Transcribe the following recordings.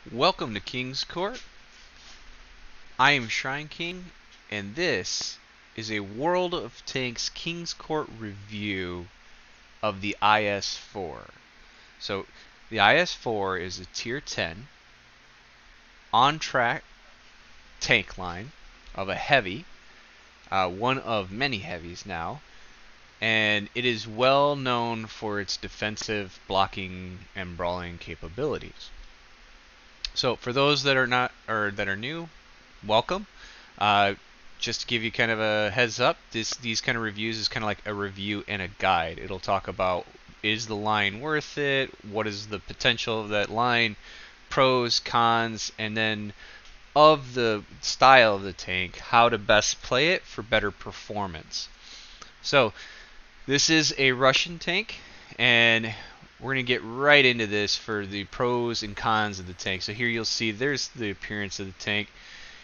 Welcome to King's Court. I am Shrine King, and this is a World of Tanks King's Court review of the IS-4. So, the IS-4 is a Tier 10 on-track tank line of a heavy, one of many heavies now, and it is well known for its defensive, blocking, and brawling capabilities. So for those that are not or that are new, welcome. Just to give you kind of a heads up, these kind of reviews is kind of like a review and a guide. It'll talk about, is the line worth it? What is the potential of that line? Pros, cons, and then of the style of the tank, how to best play it for better performance. So this is a Russian tank, and we're going to get right into this for the pros and cons of the tank. So here you'll see there's the appearance of the tank.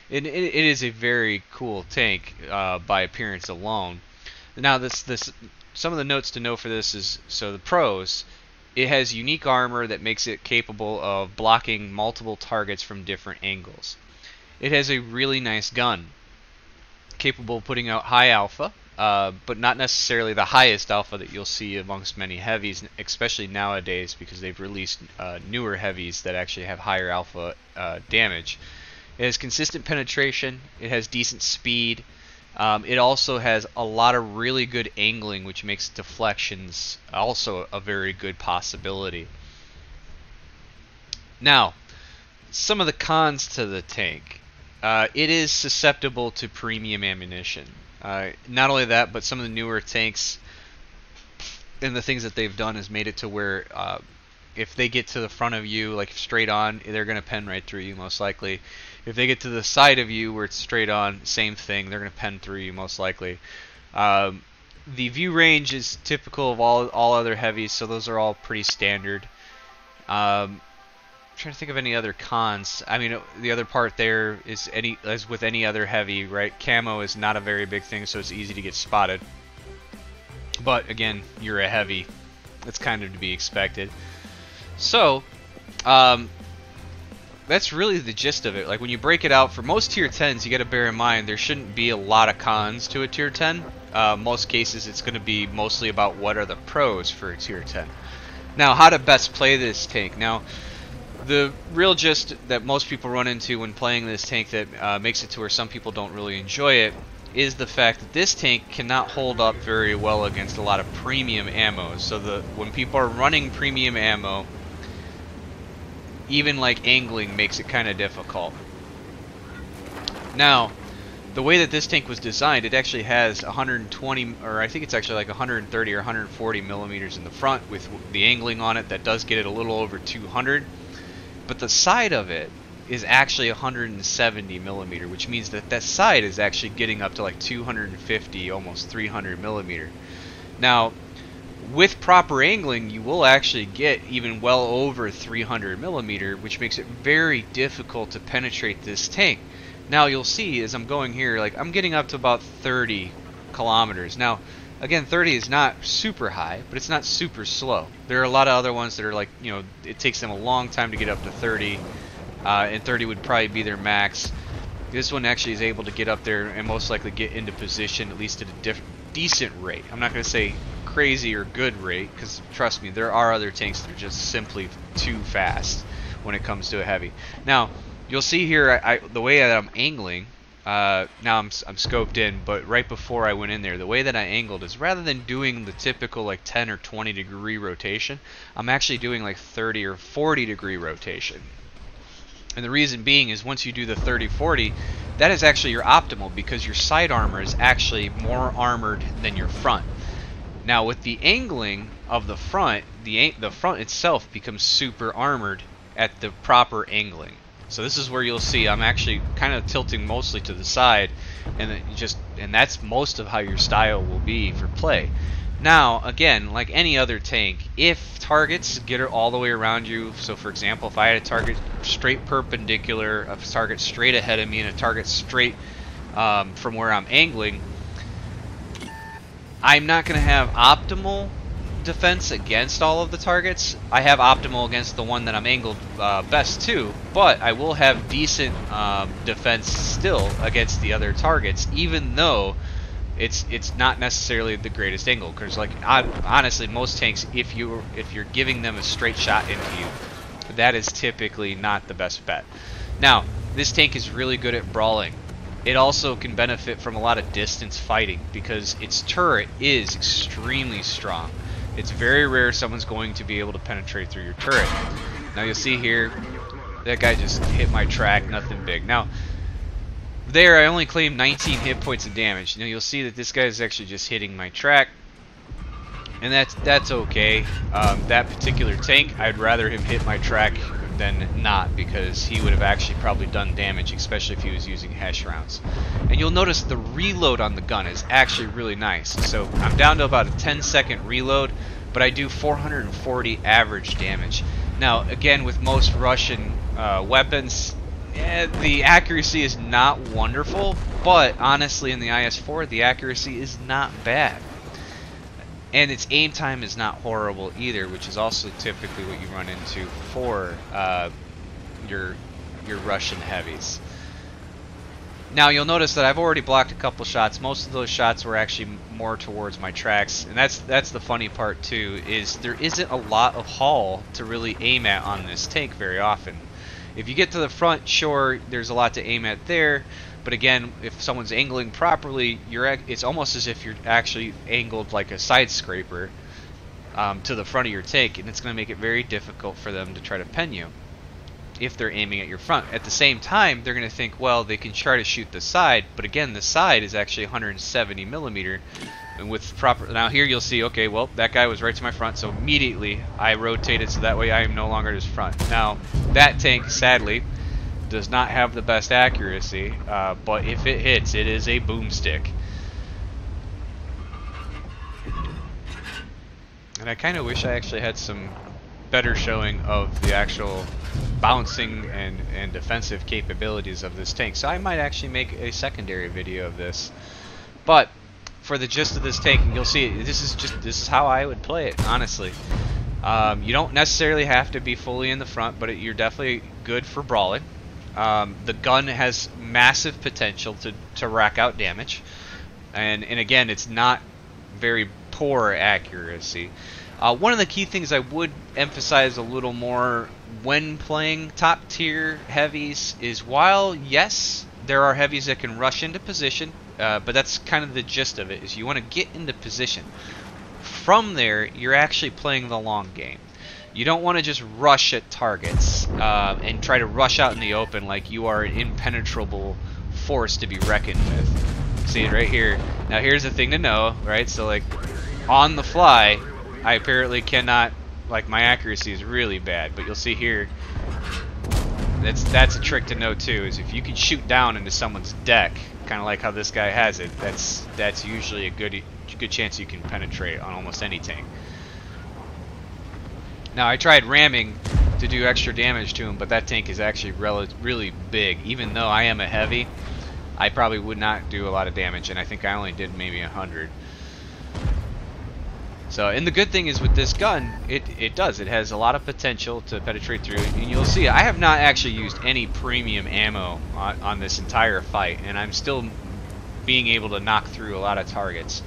It is a very cool tank by appearance alone. Now some of the notes to know for this is, so the pros, it has unique armor that makes it capable of blocking multiple targets from different angles. It has a really nice gun, capable of putting out high alpha, but not necessarily the highest alpha that you'll see amongst many heavies, especially nowadays because they've released newer heavies that actually have higher alpha damage. It has consistent penetration, it has decent speed, it also has a lot of really good angling, which makes deflections also a very good possibility. Now, some of the cons to the tank. It is susceptible to premium ammunition. Not only that, but some of the newer tanks and the things that they've done has made it to where if they get to the front of you, like straight on, they're going to pen right through you most likely. If they get to the side of you where it's straight on, same thing, they're going to pen through you most likely. The view range is typical of all other heavies, so those are all pretty standard. Trying to think of any other cons. I mean, the other part there is, as with any other heavy, right? Camo is not a very big thing, so it's easy to get spotted. But again, you're a heavy. It's kind of to be expected. So, that's really the gist of it. Like when you break it out, for most tier 10s, you got to bear in mind there shouldn't be a lot of cons to a tier 10. Most cases, it's going to be mostly about what are the pros for a tier 10. Now, how to best play this tank. Now, the real gist that most people run into when playing this tank that makes it to where some people don't really enjoy it is the fact that this tank cannot hold up very well against a lot of premium ammo. So when people are running premium ammo, even like angling makes it kind of difficult. Now, the way that this tank was designed, it actually has 120, or I think it's actually like 130 or 140 millimeters in the front with the angling on it. That does get it a little over 200. But the side of it is actually 170 millimeter, which means that that side is actually getting up to like 250, almost 300 millimeter. Now, with proper angling, you will actually get even well over 300 millimeter, which makes it very difficult to penetrate this tank. Now, you'll see as I'm going here, like I'm getting up to about 30 kilometers. Now, again, 30 is not super high, but it's not super slow. There are a lot of other ones that are like, you know, it takes them a long time to get up to 30, and 30 would probably be their max. This one actually is able to get up there and most likely get into position, at least at a decent rate. I'm not going to say crazy or good rate, because trust me, there are other tanks that are just simply too fast when it comes to a heavy. Now, you'll see here, the way that I'm angling, now I'm scoped in, but right before I went in there, the way that I angled is rather than doing the typical like 10 or 20 degree rotation, I'm actually doing like 30 or 40 degree rotation. And the reason being is once you do the 30-40, that is actually your optimal because your side armor is actually more armored than your front. Now with the angling of the front, the front itself becomes super armored at the proper angling. So this is where you'll see I'm actually kind of tilting mostly to the side, and that's most of how your style will be for play. Now, again, like any other tank, if targets get all the way around you, so for example, if I had a target straight perpendicular, a target straight ahead of me, and a target straight from where I'm angling, I'm not going to have optimal defense against all of the targets. I have optimal against the one that I'm angled best to, but I will have decent defense still against the other targets, even though it's not necessarily the greatest angle. Because like honestly, most tanks, if you're giving them a straight shot into you, that is typically not the best bet. Now, this tank is really good at brawling. It also can benefit from a lot of distance fighting because its turret is extremely strong. It's very rare someone's going to be able to penetrate through your turret. Now you'll see here, that guy just hit my track, nothing big. Now, there I only claimed 19 hit points of damage. Now you'll see that this guy is actually just hitting my track, and that's okay. That particular tank, I'd rather him hit my track than not, because he would have actually probably done damage, especially if he was using hesh rounds. And you'll notice the reload on the gun is actually really nice. So I'm down to about a 10-second reload, but I do 440 average damage. Now again, with most Russian weapons, the accuracy is not wonderful, but honestly in the IS-4 the accuracy is not bad. And its aim time is not horrible either, which is also typically what you run into for your Russian heavies. Now you'll notice that I've already blocked a couple shots. Most of those shots were actually more towards my tracks, and that's the funny part too, is there isn't a lot of hull to really aim at on this tank very often. If you get to the front, sure, there's a lot to aim at there. But again, if someone's angling properly, it's almost as if you're actually angled like a side scraper to the front of your tank, and it's going to make it very difficult for them to try to pen you if they're aiming at your front. At the same time, they're going to think, well, they can try to shoot the side, but again, the side is actually 170 millimeter, and with proper. Now here you'll see, okay, well, that guy was right to my front, so immediately I rotated so that way I am no longer at his front. Now that tank, sadly, does not have the best accuracy, but if it hits, it is a boomstick. And I kind of wish I actually had some better showing of the actual bouncing and defensive capabilities of this tank. So I might actually make a secondary video of this. But for the gist of this tank, you'll see this is how I would play it, honestly. You don't necessarily have to be fully in the front, but you're definitely good for brawling. The gun has massive potential to rack out damage, and again, it's not very poor accuracy. One of the key things I would emphasize a little more when playing top tier heavies is, while yes, there are heavies that can rush into position, but that's kind of the gist of it, is you want to get into position. From there, you're actually playing the long game. You don't want to just rush at targets and try to rush out in the open like you are an impenetrable force to be reckoned with. See it right here. Now here's the thing to know, right? So like on the fly, I apparently cannot, like my accuracy is really bad, but you'll see here, that's a trick to know too, is if you can shoot down into someone's deck, kind of like how this guy has it, that's usually a good chance you can penetrate on almost any tank. Now I tried ramming to do extra damage to him, but that tank is actually really big. Even though I am a heavy, I probably would not do a lot of damage, and I think I only did maybe 100. So, and the good thing is with this gun, it has a lot of potential to penetrate through, and you'll see I have not actually used any premium ammo on this entire fight, and I'm still being able to knock through a lot of targets.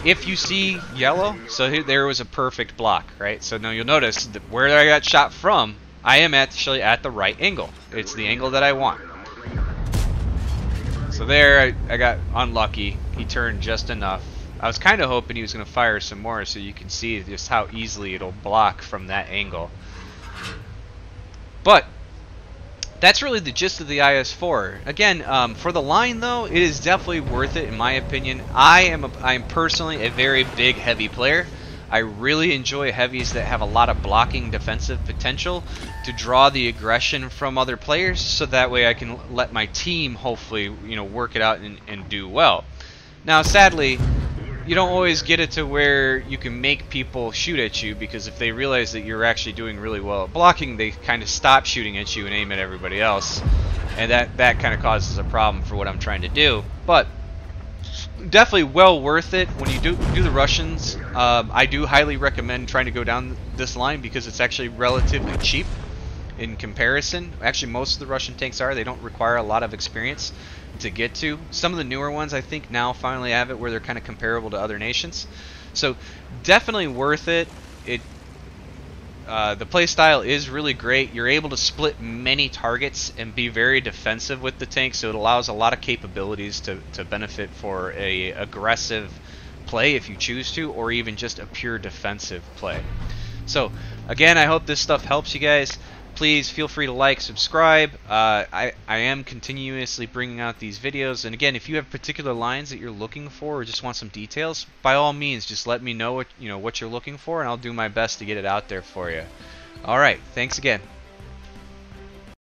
If you see yellow, so here, there was a perfect block, right? So now you'll notice that where I got shot from, I am actually at the right angle. It's the angle that I want. So there, I got unlucky. He turned just enough. I was kind of hoping he was going to fire some more, so you can see just how easily it'll block from that angle. But that's really the gist of the IS-4. Again, for the line though, it is definitely worth it in my opinion. I am personally a very big heavy player. I really enjoy heavies that have a lot of blocking defensive potential to draw the aggression from other players, so that way I can let my team hopefully, you know, work it out and do well. Now sadly, you don't always get it to where you can make people shoot at you, because if they realize that you're actually doing really well at blocking, they kind of stop shooting at you and aim at everybody else, and that kind of causes a problem for what I'm trying to do. But definitely well worth it when you do the Russians. I do highly recommend trying to go down this line because it's actually relatively cheap in comparison. Actually, most of the Russian tanks are. They don't require a lot of experience to get to. Some of the newer ones, I think, now finally have it where they're kind of comparable to other nations. So definitely worth it. The playstyle is really great. You're able to split many targets and be very defensive with the tank, so it allows a lot of capabilities to benefit for a aggressive play if you choose to, or even just a pure defensive play. So again, I hope this stuff helps you guys. Please feel free to like, subscribe. I am continuously bringing out these videos, and again, if you have particular lines that you're looking for or just want some details, by all means, just let me know what you're looking for, and I'll do my best to get it out there for you. All right, thanks again.